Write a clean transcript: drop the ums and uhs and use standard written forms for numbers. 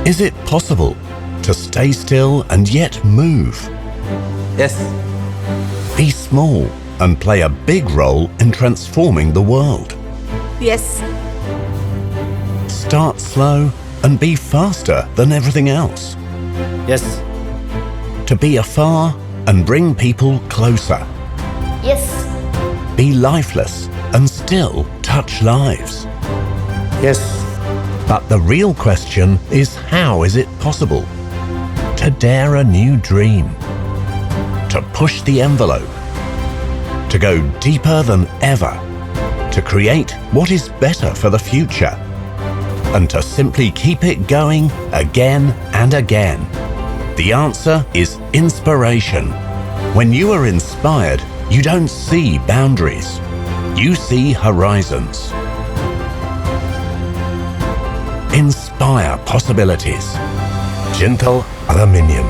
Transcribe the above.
Is it possible to stay still and yet move? Yes. Be small and play a big role in transforming the world. Yes. Start slow and be faster than everything else. Yes. To be afar and bring people closer. Yes. Be lifeless and still touch lives. Yes. But the real question is, how is it possible to dare a new dream? To push the envelope? To go deeper than ever? To create what is better for the future? And to simply keep it going again and again? The answer is inspiration. When you are inspired, you don't see boundaries. You see horizons. Inspire possibilities. Jindal Aluminium.